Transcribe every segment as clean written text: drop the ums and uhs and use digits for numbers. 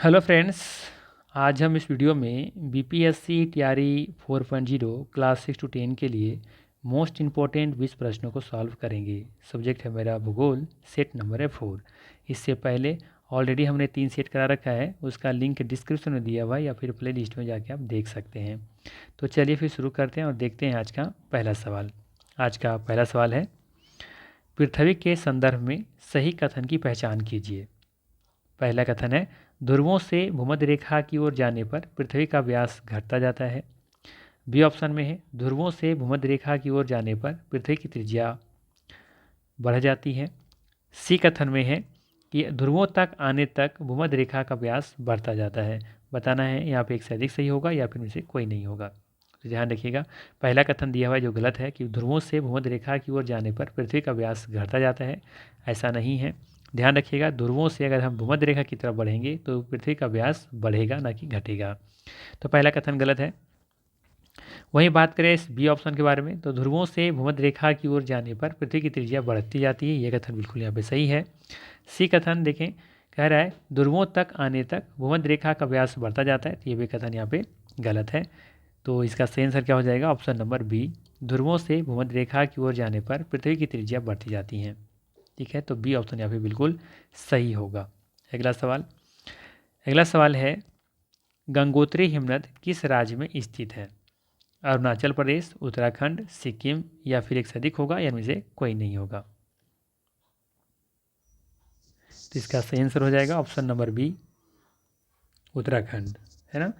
Hello friends. आज हम इस वीडियो में बीपीएससी टीआरई 4.0 क्लास 6 to 10 के लिए मोस्ट इम्पोर्टेंट 20 प्रश्नों को सॉल्व करेंगे। सब्जेक्ट है मेरा भूगोल, सेट नंबर है 4। इससे पहले ऑलरेडी हमने 3 सेट करा रखा है, उसका लिंक डिस्क्रिप्शन में दिया हुआ है या फिर प्ले लिस्ट में जाके आप देख सकते हैं। तो चलिए फिर शुरू करते हैं और देखते हैं आज का पहला सवाल। आज का पहला सवाल है, पृथ्वी के संदर्भ में सही कथन की पहचान कीजिए। पहला कथन है, ध्रुवों से भूमध्य रेखा की ओर जाने पर पृथ्वी का व्यास घटता जाता है। बी ऑप्शन में है, ध्रुवों से भूमध्य रेखा की ओर जाने पर पृथ्वी की त्रिज्या बढ़ जाती है। सी कथन में है कि ध्रुवों तक आने तक भूमध्य रेखा का व्यास बढ़ता जाता है। बताना है यहाँ पे एक से अधिक सही होगा या फिर में से कोई नहीं होगा। तो ध्यान रखिएगा, पहला कथन दिया हुआ है जो गलत है कि ध्रुवों से भूमध्य रेखा की ओर जाने पर पृथ्वी का व्यास घटता जाता है, ऐसा नहीं है। ध्यान रखिएगा, ध्रुवों से अगर हम भूमध्य रेखा की तरफ बढ़ेंगे तो पृथ्वी का व्यास बढ़ेगा ना कि घटेगा। तो पहला कथन गलत है। वहीं बात करें इस बी ऑप्शन के बारे में, तो ध्रुवों से भूमध्य रेखा की ओर जाने पर पृथ्वी की त्रिज्या बढ़ती जाती है, यह कथन बिल्कुल यहाँ पे सही है। सी कथन देखें, कह रहा है ध्रुवों तक आने तक भूमध्य रेखा का व्यास बढ़ता जाता है, तो ये भी कथन यहाँ पे गलत है। तो इसका सही आंसर क्या हो जाएगा? ऑप्शन नंबर बी, ध्रुवों से भूमध्य रेखा की ओर जाने पर पृथ्वी की त्रिज्या बढ़ती जाती है। ठीक है, तो बी ऑप्शन यहाँ पे बिल्कुल सही होगा। अगला सवाल है, गंगोत्री हिमनद किस राज्य में स्थित है? अरुणाचल प्रदेश, उत्तराखंड, सिक्किम या फिर एक से अधिक होगा या इनमें से कोई नहीं होगा। तो इसका सही आंसर हो जाएगा ऑप्शन नंबर बी, उत्तराखंड, है ना।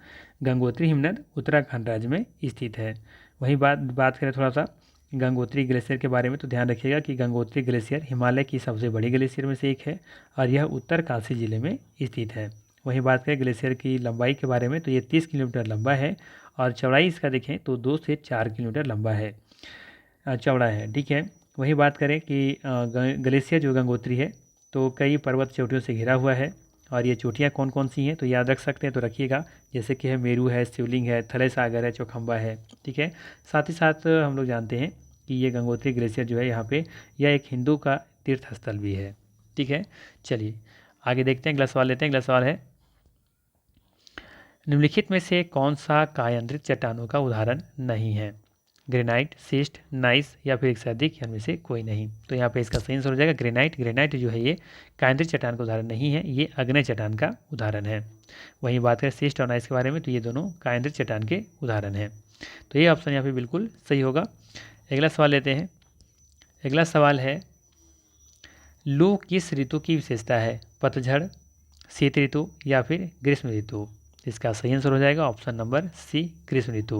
गंगोत्री हिमनद उत्तराखंड राज्य में स्थित है। वहीं बात करें थोड़ा सा गंगोत्री ग्लेशियर के बारे में, तो ध्यान रखिएगा कि गंगोत्री ग्लेशियर हिमालय की सबसे बड़ी ग्लेशियर में से एक है और यह उत्तरकाशी जिले में स्थित है। वहीं बात करें ग्लेशियर की लंबाई के बारे में, तो ये 30 किलोमीटर लंबा है और चौड़ाई इसका देखें तो 2 से 4 किलोमीटर लंबा है, चौड़ा है। ठीक है, वहीं बात करें कि ग्लेशियर जो गंगोत्री है तो कई पर्वत चोटियों से घिरा हुआ है और ये चोटियाँ कौन कौन सी हैं तो याद रख सकते हैं, तो रखिएगा, जैसे कि है मेरू है, शिवलिंग है, थले सागर है, चौखंबा है। ठीक है, साथ ही साथ हम लोग जानते हैं कि ये गंगोत्री ग्लेशियर जो है यहाँ पे यह एक हिंदू का तीर्थ स्थल भी है। ठीक है, चलिए आगे देखते हैं, अगला सवाल लेते हैं। अगला सवाल है, निम्नलिखित में से कौन सा कायांतरित चट्टानों का उदाहरण नहीं है? ग्रेनाइट, सिस्ट, नाइस या फिर एक से अधिक, इनमें से कोई नहीं। तो यहाँ पे इसका सही आंसर हो जाएगा ग्रेनाइट। ग्रेनाइट जो है ये कायांतरित चट्टान का उदाहरण नहीं है, ये अग्नि चट्टान का उदाहरण है। वहीं बात करें सिस्ट और नाइस के बारे में, तो ये दोनों कायांतरित चट्टान के उदाहरण हैं। तो ये ऑप्शन यहाँ पे बिल्कुल सही होगा। अगला सवाल लेते हैं। अगला सवाल है, लू किस ऋतु की विशेषता है? पतझड़, शीत ऋतु या फिर ग्रीष्म ऋतु? इसका सही आंसर हो जाएगा ऑप्शन नंबर सी, ग्रीष्म ऋतु।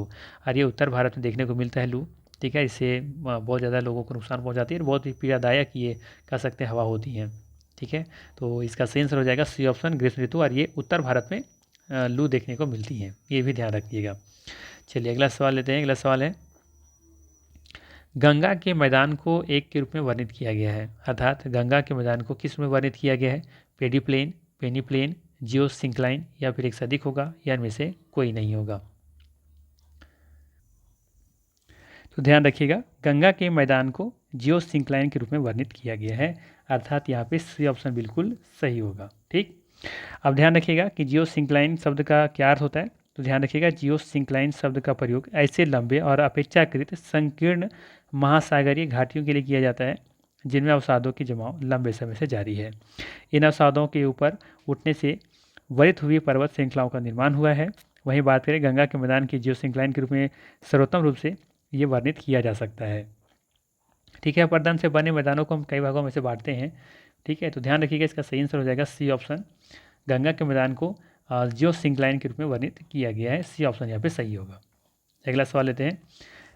और ये उत्तर भारत में देखने को मिलता है लू। ठीक है, इससे बहुत ज़्यादा लोगों को नुकसान पहुंचाती है और बहुत ही पीड़ादायक ये कह सकते हैं हवा होती है। ठीक है, तो इसका सही आंसर हो जाएगा सी ऑप्शन, ग्रीष्म ऋतु, और ये उत्तर भारत में लू देखने को मिलती है, ये भी ध्यान रखिएगा। चलिए अगला सवाल लेते हैं। अगला सवाल है, गंगा के मैदान को एक के रूप में वर्णित किया गया है, अर्थात गंगा के मैदान को किस में वर्णित किया गया है? पेडी प्लेन, पेनी प्लेन, जियो सिंक्लाइन या फिर एक से अधिक होगा या इनमें से कोई नहीं होगा। तो ध्यान रखिएगा, गंगा के मैदान को जियो सिंक्लाइन के रूप में वर्णित किया गया है, अर्थात यहाँ पे सी ऑप्शन बिल्कुल सही होगा। ठीक, अब ध्यान रखिएगा कि जियो सिंक्लाइन शब्द का क्या अर्थ होता है। तो ध्यान रखिएगा, जियो सिंक्लाइन शब्द का प्रयोग ऐसे लंबे और अपेक्षाकृत संकीर्ण महासागरीय घाटियों के लिए किया जाता है जिनमें अवसादों की जमाव लंबे समय से जारी है। इन अवसादों के ऊपर उठने से वरित हुई पर्वत श्रृंखलाओं का निर्माण हुआ है। वहीं बात करें गंगा के मैदान की जियो सिंक्लाइन के रूप में सर्वोत्तम रूप से ये वर्णित किया जा सकता है। ठीक है, पर्दन से बने मैदानों को हम कई भागों में से बांटते हैं। ठीक है, तो ध्यान रखिएगा, इसका सही आंसर हो जाएगा सी ऑप्शन, गंगा के मैदान को जियो सिंक्लाइन के रूप में वर्णित किया गया है। सी ऑप्शन यहाँ पे सही होगा। अगला सवाल लेते हैं।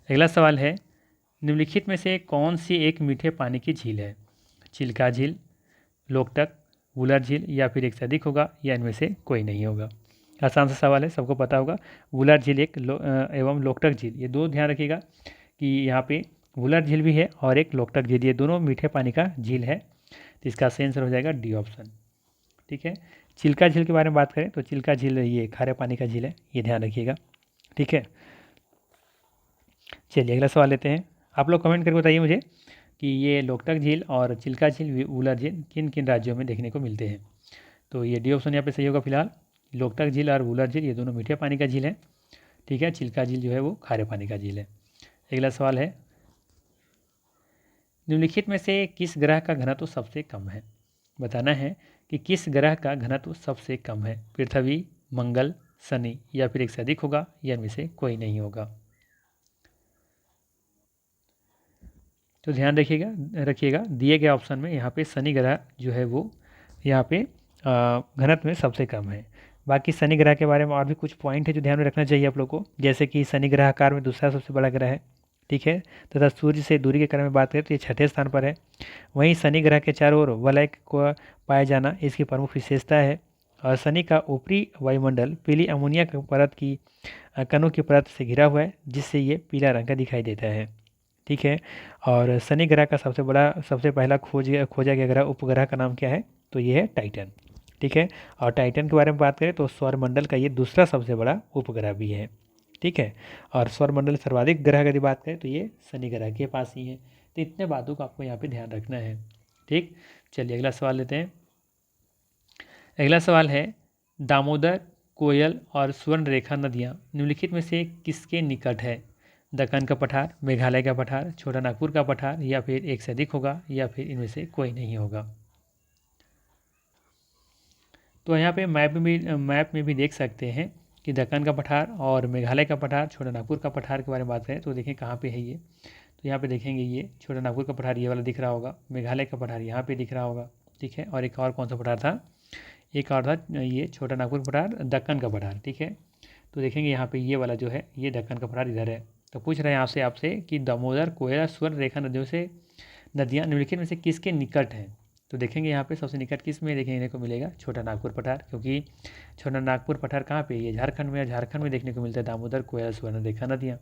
अगला सवाल है, निम्नलिखित में से कौन सी एक मीठे पानी की झील है? चिल्का झील, लोकटक, वुलर झील या फिर एक से अधिक होगा या इनमें से कोई नहीं होगा। आसान सा सवाल है, सबको पता होगा। वुलर झील एक एवं लोकटक झील, ये दो ध्यान रखिएगा कि यहाँ पे वुलर झील भी है और एक लोकटक झील, ये दोनों मीठे पानी का झील है। तो इसका सही आंसर हो जाएगा डी ऑप्शन। ठीक है, चिल्का झील के बारे में बात करें तो चिल्का झील ये खारे पानी का झील है, ये ध्यान रखिएगा। ठीक है, चलिए अगला सवाल लेते हैं। आप लोग कमेंट करके बताइए मुझे कि ये लोकटक झील और चिल्का झील, वुलर झील किन किन राज्यों में देखने को मिलते हैं। तो ये डी ऑप्शन यहाँ पे सही होगा फिलहाल। लोकटक झील और वुलर झील ये दोनों मीठे पानी का झील है, ठीक है। चिल्का झील जो है वो खारे पानी का झील है। अगला सवाल है, निम्नलिखित में से किस ग्रह का घनत्व सबसे कम है। बताना है कि किस ग्रह का घनत्व सबसे कम है, पृथ्वी, मंगल, शनि या फिर एक से अधिक होगा या इनमें से कोई नहीं होगा। तो ध्यान रखिएगा दिए गए ऑप्शन में यहाँ पे शनि ग्रह जो है वो यहाँ पे घनत्व में सबसे कम है। बाकी शनि ग्रह के बारे में और भी कुछ पॉइंट है जो ध्यान में रखना चाहिए आप लोग को, जैसे कि शनि ग्रह आकार में दूसरा सबसे बड़ा ग्रह है, ठीक है, तथा सूर्य से दूरी के क्रम में बात करें तो ये छठे स्थान पर है। वहीं शनि ग्रह के चारों ओर वलय को पाया जाना इसकी प्रमुख विशेषता है। और शनि का ऊपरी वायुमंडल पीली अमोनिया की परत की कणों की परत से घिरा हुआ है, जिससे ये पीला रंग का दिखाई देता है, ठीक है। और शनि ग्रह का सबसे पहला खोजा गया ग्रह उपग्रह का नाम क्या है, तो ये है टाइटन, ठीक है। और टाइटन के बारे में बात करें तो सौरमंडल का ये दूसरा सबसे बड़ा उपग्रह भी है, ठीक है। और सौरमंडल सर्वाधिक ग्रह की यदि बात करें तो ये शनि ग्रह के पास ही है। तो इतने बातों को आपको यहाँ पे ध्यान रखना है, ठीक। चलिए अगला सवाल लेते हैं। अगला सवाल है, दामोदर, कोयल और स्वर्ण रेखा नदियाँ निम्नलिखित में से किसके निकट है। दक्कन का पठार, मेघालय का पठार, छोटा नागपुर का पठार या फिर एक से अधिक होगा या फिर इनमें से कोई नहीं होगा। तो यहाँ पे मैप में भी देख सकते हैं कि दक्कन का पठार और मेघालय का पठार, छोटा नागपुर का पठार के बारे में बात करें तो देखें कहाँ पे है ये। तो यहाँ पे देखेंगे ये छोटा नागपुर का पठार ये वाला दिख रहा होगा, मेघालय का पठार यहाँ पे दिख रहा होगा, ठीक है। और एक और कौन सा पठार था, एक और था ये छोटा नागपुर पठार, दक्कन का पठार, ठीक है। तो देखेंगे यहाँ पे ये वाला जो है ये दक्कन का पठार इधर है। तो पूछ रहे हैं आपसे कि दामोदर, कोयला, स्वर्ण रेखा नदियाँ निम्नलिखित में से किसके निकट हैं। तो देखेंगे यहाँ पे सबसे निकट किस में देखने को मिलेगा, छोटा नागपुर पठार, क्योंकि छोटा नागपुर पठार कहाँ पे, ये झारखंड में, झारखंड में देखने को मिलता है दामोदर, कोयला, स्वर्ण रेखा नदियाँ।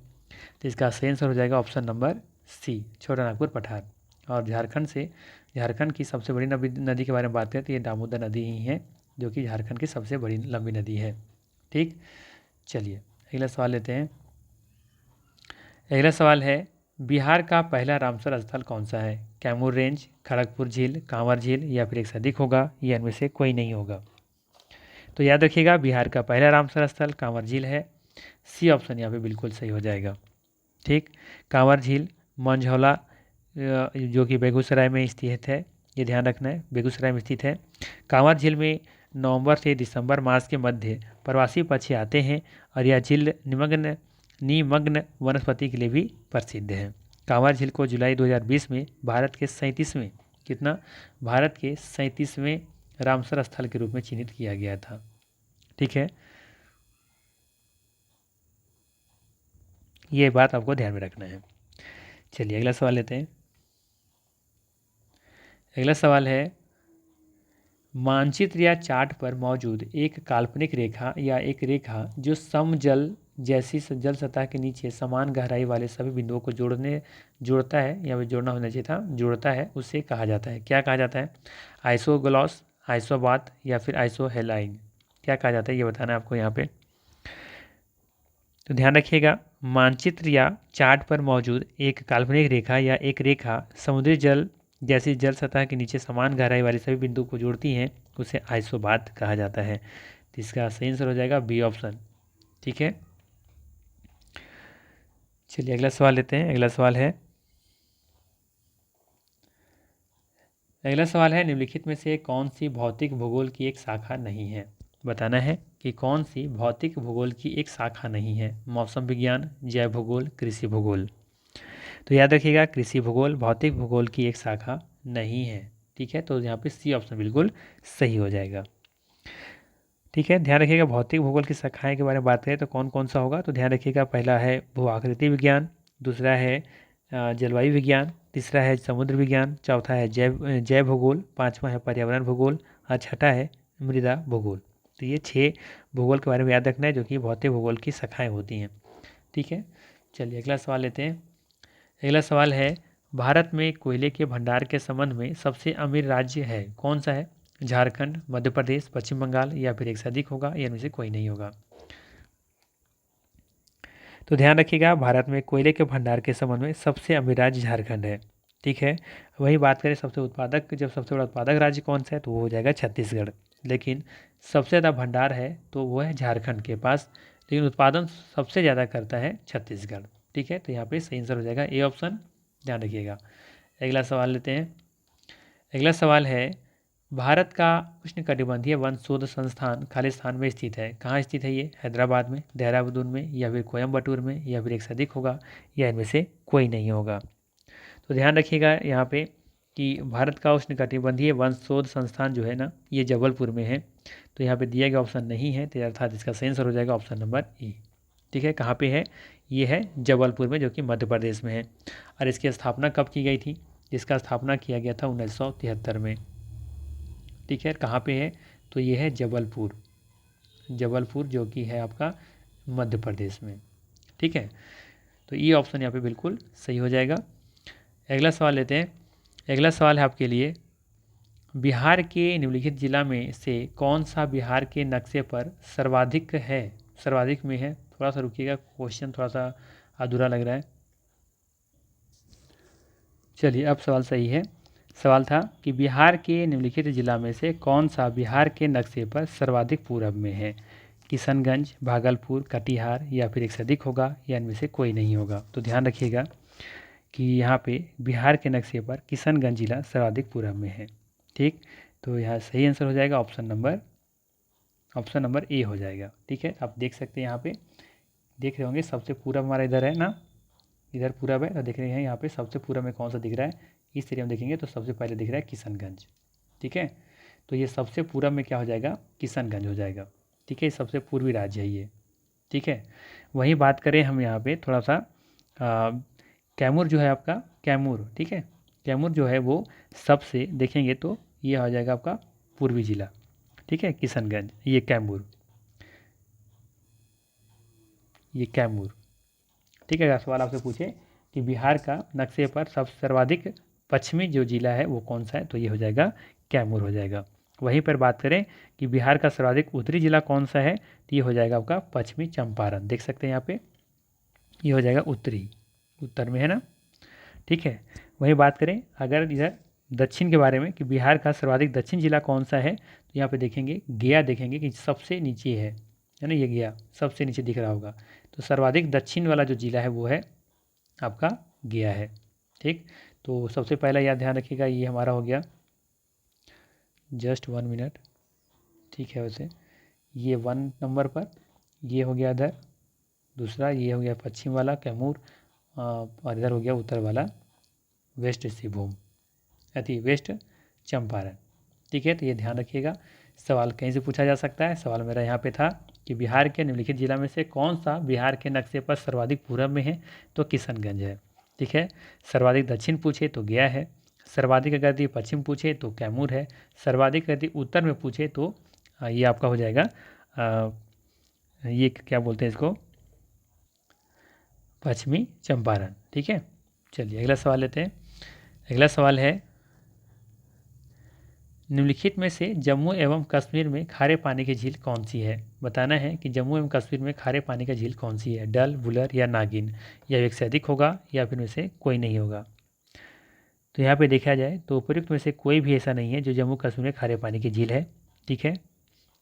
तो इसका सही आंसर हो जाएगा ऑप्शन नंबर सी, छोटा नागपुर पठार। और झारखंड की सबसे बड़ी नदी के बारे में बात करें तो ये दामोदर नदी ही है, जो कि झारखंड की सबसे बड़ी लंबी नदी है, ठीक। चलिए अगला सवाल लेते हैं। अगला सवाल है, बिहार का पहला रामसर स्थल कौन सा है। कैमूर रेंज, खड़गपुर झील, कांवर झील या फिर एक से अधिक होगा या इनमें से कोई नहीं होगा। तो याद रखिएगा बिहार का पहला रामसर स्थल कांवर झील है। सी ऑप्शन यहाँ पे बिल्कुल सही हो जाएगा, ठीक। कांवर झील मंझौला जो कि बेगूसराय में स्थित है, ये ध्यान रखना है, बेगूसराय में स्थित है। कांवर झील में नवंबर से दिसंबर मास के मध्य प्रवासी पक्षी आते हैं और यह झील निमग्न वनस्पति के लिए भी प्रसिद्ध है। कांवर झील को जुलाई 2020 में भारत के 37वें रामसर स्थल के रूप में चिन्हित किया गया था, ठीक है। ये बात आपको ध्यान में रखना है। चलिए अगला सवाल लेते हैं। अगला सवाल है, मानचित्र या चार्ट पर मौजूद एक काल्पनिक रेखा या एक रेखा जो समजल जैसी जल सतह के नीचे समान गहराई वाले सभी बिंदुओं को जोड़ता है, या फिर जोड़ना होना चाहिए था, जोड़ता है, उसे कहा जाता है, क्या कहा जाता है। आइसोग्लॉस, आइसोबाथ या फिर आइसोहेलाइन, क्या कहा जाता है ये बताना है आपको यहाँ पे। तो ध्यान रखिएगा, मानचित्र या चार्ट पर मौजूद एक काल्पनिक रेखा या एक रेखा समुद्री जल जैसी जल सतह के नीचे समान गहराई वाले सभी बिंदु को जोड़ती हैं, उसे आइसोबाथ कहा जाता है। तो इसका सही आंसर हो जाएगा बी ऑप्शन, ठीक है। चलिए अगला सवाल लेते हैं। अगला सवाल है, निम्नलिखित में से कौन सी भौतिक भूगोल की एक शाखा नहीं है। बताना है कि कौन सी भौतिक भूगोल की एक शाखा नहीं है। मौसम विज्ञान, जैव भूगोल, कृषि भूगोल। तो याद रखिएगा कृषि भूगोल भौतिक भूगोल की एक शाखा नहीं है, ठीक है। तो यहाँ पे सी ऑप्शन बिल्कुल सही हो जाएगा, ठीक है। ध्यान रखिएगा भौतिक भूगोल की शाखाएं के बारे में बात करें तो कौन कौन सा होगा। तो ध्यान रखिएगा पहला है भू आकृति विज्ञान, दूसरा है जलवायु विज्ञान, तीसरा है समुद्र विज्ञान, चौथा है जैव भूगोल, पांचवा है पर्यावरण भूगोल और छठा है मृदा भूगोल। तो ये 6 भूगोल के बारे में याद रखना है जो कि भौतिक भूगोल की शाखाएँ होती हैं, ठीक है। चलिए अगला सवाल लेते हैं। अगला सवाल है, भारत में कोयले के भंडार के संबंध में सबसे अमीर राज्य है, कौन सा है। झारखंड, मध्य प्रदेश, पश्चिम बंगाल या फिर एक से अधिक होगा या इनमें से कोई नहीं होगा। तो ध्यान रखिएगा भारत में कोयले के भंडार के संबंध में सबसे अमीर राज्य झारखंड है, ठीक है। वही बात करें सबसे बड़ा उत्पादक राज्य कौन सा है तो वो हो जाएगा छत्तीसगढ़। लेकिन सबसे ज़्यादा भंडार है तो वो है झारखंड के पास, लेकिन उत्पादन सबसे ज़्यादा करता है छत्तीसगढ़। ठीक है, तो यहाँ पे सही आंसर हो जाएगा ए ऑप्शन, ध्यान रखिएगा। अगला सवाल लेते हैं। अगला सवाल है, भारत का उष्णकटिबंधीय वन शोध संस्थान खालिस्तान में स्थित है। कहाँ स्थित है ये? हैदराबाद में, देहरादून में, या फिर कोयम्बटूर में, या फिर एक से अधिक होगा, या इनमें से कोई नहीं होगा। तो ध्यान रखिएगा यहाँ पे कि भारत का उष्णकटिबंधीय वन शोध संस्थान जो है ना, ये जबलपुर में है। तो यहाँ पे दिया गया ऑप्शन नहीं है, तो अर्थात इसका सही आंसर हो जाएगा ऑप्शन नंबर ई। ठीक है, कहाँ पे है? ये है जबलपुर में, जो कि मध्य प्रदेश में है। और इसकी स्थापना कब की गई थी? जिसका स्थापना किया गया था 1973 में। ठीक है, कहाँ पे है? तो ये है जबलपुर, जबलपुर जो कि है आपका मध्य प्रदेश में। ठीक है, तो ये ऑप्शन यहाँ पे बिल्कुल सही हो जाएगा। अगला सवाल लेते हैं। अगला सवाल है आपके लिए, बिहार के निम्नलिखित जिला में से कौन सा बिहार के नक्शे पर सर्वाधिक है, सर्वाधिक में है? थोड़ा सा रुकिएगा, क्वेश्चन थोड़ा सा अधूरा लग रहा है। चलिए, अब सवाल सही है। सवाल था कि बिहार के निम्नलिखित जिला में से कौन सा बिहार के नक्शे पर सर्वाधिक पूरब में है? किशनगंज, भागलपुर, कटिहार, या फिर एक से अधिक होगा, या इनमें से कोई नहीं होगा। तो ध्यान रखिएगा कि यहाँ पे बिहार के नक्शे पर किशनगंज जिला सर्वाधिक पूरब में है। ठीक, तो यहाँ सही आंसर हो जाएगा ऑप्शन नंबर ए हो जाएगा। ठीक है, आप देख सकते हैं यहाँ पे, देख रहे होंगे सबसे पूरब हमारा इधर है ना, इधर पूरब है, तो देख रहे हैं यहाँ पे सबसे पूरब में कौन सा दिख रहा है? इस एरिया में देखेंगे तो सबसे पहले दिख रहा है किशनगंज। ठीक है, तो ये सबसे पूरब में क्या हो जाएगा? किशनगंज हो जाएगा। ठीक है, सबसे पूर्वी राज्य है ये। ठीक है, वहीं बात करें हम यहाँ पे थोड़ा सा कैमूर जो है आपका, कैमूर, ठीक है, कैमूर जो है वो सबसे देखेंगे तो ये हो जाएगा आपका पूर्वी जिला। ठीक है, किशनगंज, ये कैमूर, ये कैमूर। ठीक है, अगर सवाल आपसे पूछे कि बिहार का नक्शे पर सबसे सर्वाधिक पश्चिमी जो जिला है वो कौन सा है, तो ये हो जाएगा कैमूर हो जाएगा। वहीं पर बात करें कि बिहार का सर्वाधिक उत्तरी जिला कौन सा है, तो ये हो जाएगा आपका पश्चिमी चंपारण। देख सकते हैं यहाँ पे, ये हो जाएगा उत्तरी, उत्तर में है ना। ठीक है, वहीं बात करें अगर इधर दक्षिण के बारे में कि बिहार का सर्वाधिक दक्षिण जिला कौन सा है, तो यहाँ पे देखेंगे गया, देखेंगे कि सबसे नीचे है ना, ये गया सबसे नीचे दिख रहा होगा। तो सर्वाधिक दक्षिण वाला जो जिला है वो है आपका गया है। ठीक, तो सबसे पहला याद ध्यान रखिएगा, ये हमारा हो गया, जस्ट 1 मिनट। ठीक है, वैसे ये 1 नंबर पर ये हो गया इधर, दूसरा ये हो गया पश्चिम वाला कैमूर, और इधर हो गया उत्तर वाला वेस्ट सिंहभूम, अति वेस्ट चंपारण। ठीक है, तो ये ध्यान रखिएगा, सवाल कहीं से पूछा जा सकता है। सवाल मेरा यहाँ पे था कि बिहार के निम्नलिखित जिला में से कौन सा बिहार के नक्शे पर सर्वाधिक पूरब में है, तो किशनगंज है। ठीक है, सर्वाधिक दक्षिण पूछे तो गया है, सर्वाधिक अगर यदि पश्चिम पूछे तो कैमूर है, सर्वाधिक यदि उत्तर में पूछे तो ये आपका हो जाएगा ये क्या बोलते हैं इसको, पश्चिमी चंपारण। ठीक है, चलिए अगला सवाल लेते हैं। अगला सवाल है, निम्नलिखित में से जम्मू एवं कश्मीर में खारे पानी की झील कौन सी है? बताना है कि जम्मू एवं कश्मीर में खारे पानी का झील कौन सी है, डल, वुलर, या नागिन, या एक से अधिक होगा, या फिर में से कोई नहीं होगा। तो यहाँ पे देखा जाए तो उपयुक्त में से कोई भी ऐसा नहीं है जो जम्मू कश्मीर में खारे पानी की झील है। ठीक है,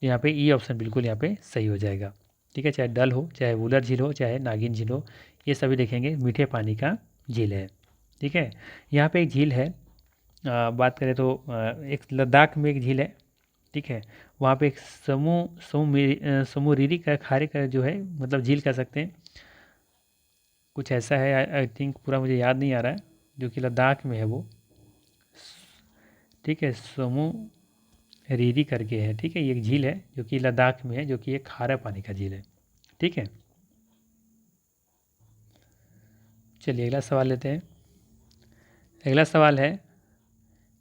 यहाँ पे ई ऑप्शन बिल्कुल यहाँ पे सही हो जाएगा। ठीक है, चाहे डल हो, चाहे वुलर झील हो, चाहे नागिन झील हो, ये सभी देखेंगे मीठे पानी का झील है। ठीक है, यहाँ पे एक झील है, बात करें तो एक लद्दाख में एक झील है। ठीक है, वहाँ पे एक समूरीरी का खारे का जो है, मतलब झील कह सकते हैं, कुछ ऐसा है, आई थिंक पूरा मुझे याद नहीं आ रहा है, जो कि लद्दाख में है वो। ठीक है, समूरीरी करके है। ठीक है, ये एक झील है जो कि लद्दाख में है, जो कि एक खारा पानी का झील है। ठीक है, चलिए अगला सवाल लेते हैं। अगला सवाल है,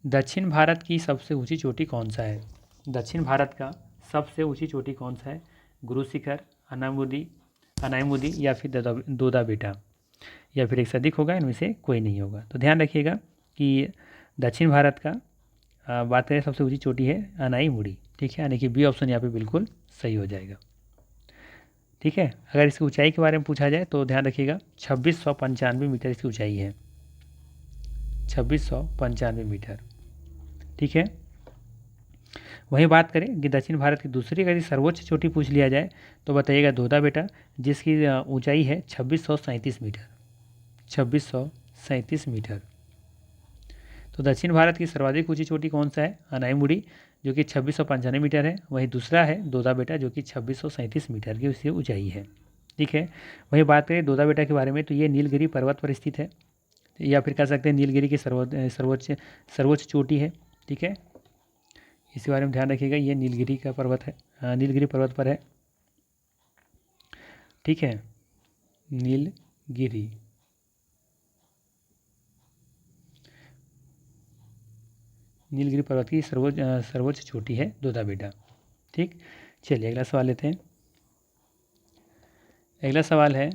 दक्षिण भारत की सबसे ऊंची चोटी कौन सा है? दक्षिण भारत का सबसे ऊंची चोटी कौन सा है? गुरु शिखर, अनायमुदी, या फिर दोदा बेटा, या फिर एक से अधिक होगा, इनमें से कोई नहीं होगा। तो ध्यान रखिएगा कि दक्षिण भारत का बात करें सबसे ऊंची चोटी है अनाईमुड़ी। ठीक है, यानी कि बी ऑप्शन यहाँ पे बिल्कुल सही हो जाएगा। ठीक है, अगर इसकी ऊंचाई के बारे में पूछा जाए तो ध्यान रखिएगा 2695 मीटर इसकी ऊंचाई है, 2695 मीटर। ठीक है, वहीं बात करें कि दक्षिण भारत की दूसरी अगर सर्वोच्च चोटी पूछ लिया जाए तो बताइएगा दोदा बेटा, जिसकी ऊंचाई है 2637 मीटर। 2637 मीटर। तो दक्षिण भारत की सर्वाधिक ऊंची चोटी कौन सा है? अनाईमुड़ी, जो कि 2695 मीटर है। वहीं दूसरा है दोदा बेटा, जो कि 2637 मीटर की उसकी ऊंचाई है। ठीक है। वहीं बात करें दोदा बेटा के बारे में तो ये नीलगिरी पर्वत पर स्थित है, या फिर कह सकते हैं नीलगिरी की सर्वोच्च चोटी है। ठीक है, इसके बारे में ध्यान रखिएगा, ये नीलगिरी का पर्वत है, नीलगिरी पर्वत पर है। ठीक है, नीलगिरी पर्वत की सर्वोच्च चोटी है दोदा बेटा। ठीक, चलिए अगला सवाल लेते हैं। अगला सवाल है,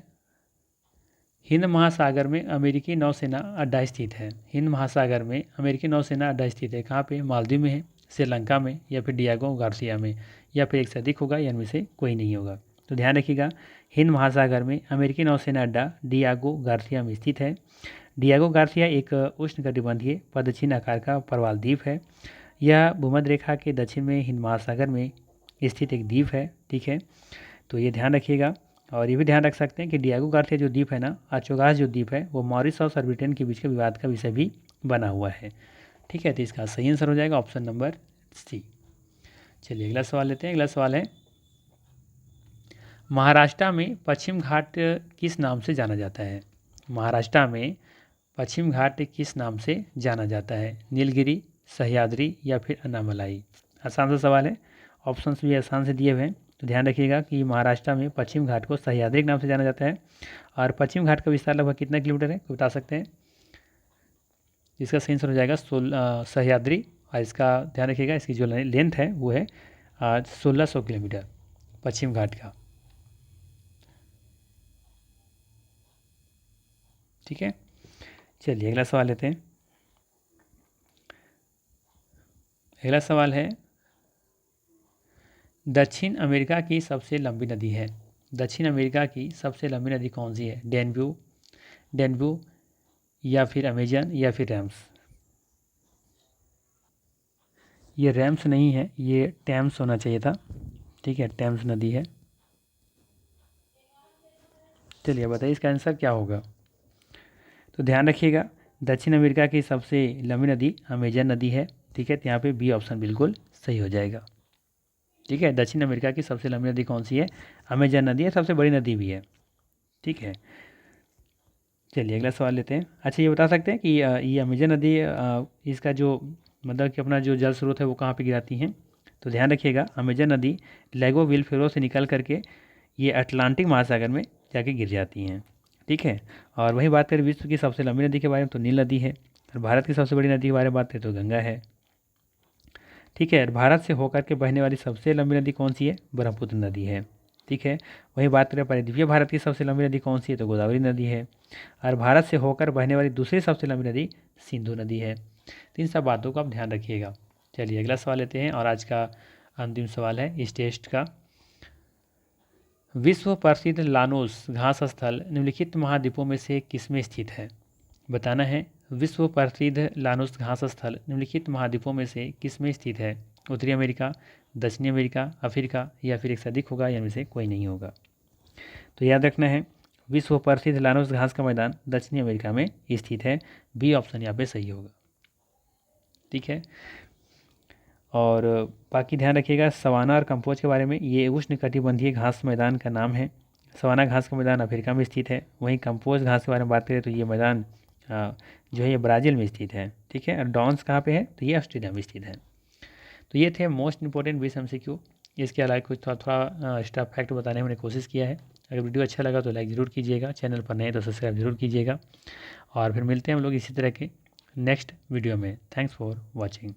हिंद महासागर में अमेरिकी नौसेना अड्डा स्थित है। हिंद महासागर में अमेरिकी नौसेना अड्डा स्थित है कहाँ पे? मालदीव में है, श्रीलंका में, या फिर डियागो गार्सिया में, या फिर एक से अधिक होगा, या इनमें से कोई नहीं होगा। तो ध्यान रखिएगा, हिंद महासागर में अमेरिकी नौसेना अड्डा डियागो गार्सिया में स्थित है। डियागो गार्सिया एक उष्णकटिबंधीय पदचिन्ह आकार का प्रवाल द्वीप है। यह भूमध्य रेखा के दक्षिण में हिंद महासागर में स्थित एक द्वीप है। ठीक है, तो ये ध्यान रखिएगा। और ये भी ध्यान रख सकते हैं कि डियागो गार्सिया जो द्वीप है ना, अचोगास जो द्वीप है, वो मॉरिशस और ब्रिटेन के बीच के विवाद का विषय भी बना हुआ है। ठीक है, तो इसका सही आंसर हो जाएगा ऑप्शन नंबर सी। चलिए अगला सवाल लेते हैं। अगला सवाल है, महाराष्ट्र में पश्चिम घाट किस नाम से जाना जाता है? महाराष्ट्र में पश्चिम घाट किस नाम से जाना जाता है? नीलगिरी, सह्याद्री, या फिर अन्नामलाई? आसान सा सवाल है, ऑप्शन भी आसान से दिए हुए हैं। तो ध्यान रखिएगा कि महाराष्ट्र में पश्चिम घाट को सह्याद्री के नाम से जाना जाता है। और पश्चिम घाट का विस्तार लगभग कितना किलोमीटर है, तो बता सकते हैं? इसका सही आंसर हो जाएगा सह्याद्री। और इसका ध्यान रखिएगा, इसकी जो लेंथ है वो है 1600 किलोमीटर पश्चिम घाट का। ठीक है, चलिए अगला सवाल लेते हैं। अगला सवाल है, दक्षिण अमेरिका की सबसे लंबी नदी है। दक्षिण अमेरिका की सबसे लंबी नदी कौन सी है? डेनब्यू, या फिर अमेजन, या फिर रैम्स? ये रैम्स नहीं है, ये टैम्स होना चाहिए था। ठीक है, टैम्स नदी है। चलिए बताइए इसका आंसर क्या होगा। तो ध्यान रखिएगा, दक्षिण अमेरिका की सबसे लंबी नदी अमेजन नदी है। ठीक है, तो यहाँ पे बी ऑप्शन बिल्कुल सही हो जाएगा। ठीक है, दक्षिण अमेरिका की सबसे लंबी नदी कौन सी है? अमेजन नदी है, सबसे बड़ी नदी भी है। ठीक है, चलिए अगला सवाल लेते हैं। अच्छा, ये बता सकते हैं कि ये अमेजन नदी इसका जो मतलब कि अपना जो जल स्रोत है वो कहाँ पे गिराती हैं? तो ध्यान रखिएगा, अमेजन नदी लेगो विलफेरो से निकल करके ये अटलांटिक महासागर में जाके गिर जाती हैं। ठीक है, और वही बात करें विश्व की सबसे लंबी नदी के बारे में तो नील नदी है। और भारत की सबसे बड़ी नदी के बारे में बात करें तो गंगा है। ठीक है, भारत से होकर के बहने वाली सबसे लंबी नदी कौन सी है? ब्रह्मपुत्र नदी है। ठीक है, वही बात करें परिद्वीपीय भारत की सबसे लंबी नदी कौन सी है? तो गोदावरी नदी है। और भारत से होकर बहने वाली दूसरी सबसे लंबी नदी सिंधु नदी है। तो इन सब बातों का आप ध्यान रखिएगा। चलिए अगला सवाल लेते हैं, और आज का अंतिम सवाल है इस टेस्ट का। विश्व प्रसिद्ध लानोस घास स्थल निम्नलिखित महाद्वीपों में से किसमें स्थित है? बताना है, विश्व प्रसिद्ध लानोस घास स्थल निम्नलिखित महाद्वीपों में से किसमें स्थित है? उत्तरी अमेरिका, दक्षिणी अमेरिका, अफ्रीका, या फिर एक से अधिक होगा, या इनमें से कोई नहीं होगा। तो याद रखना है, विश्व प्रसिद्ध लानोस घास का मैदान दक्षिणी अमेरिका में स्थित है। बी ऑप्शन यहाँ पे सही होगा। ठीक है, और बाकी ध्यान रखिएगा सवाना और कंपोज के बारे में। ये उष्णकटिबंधीय घास मैदान का नाम है। सवाना घास का मैदान अफ्रीका में स्थित है। वहीं कंपोज घास के बारे में बात करें तो ये मैदान जो है ये ब्राज़ील में स्थित है। ठीक है, और डॉन्स कहाँ पे है? तो ये ऑस्ट्रेलिया में स्थित है। तो ये थे मोस्ट इंपॉर्टेंट 20 MCQ। इसके अलावा कुछ थोड़ा एक्स्ट्रा फैक्ट बताने में मैंने कोशिश किया है। अगर वीडियो अच्छा लगा तो लाइक ज़रूर कीजिएगा, चैनल पर नए तो सब्सक्राइब जरूर कीजिएगा। और फिर मिलते हैं हम लोग इसी तरह के नेक्स्ट वीडियो में। Thanks for watching.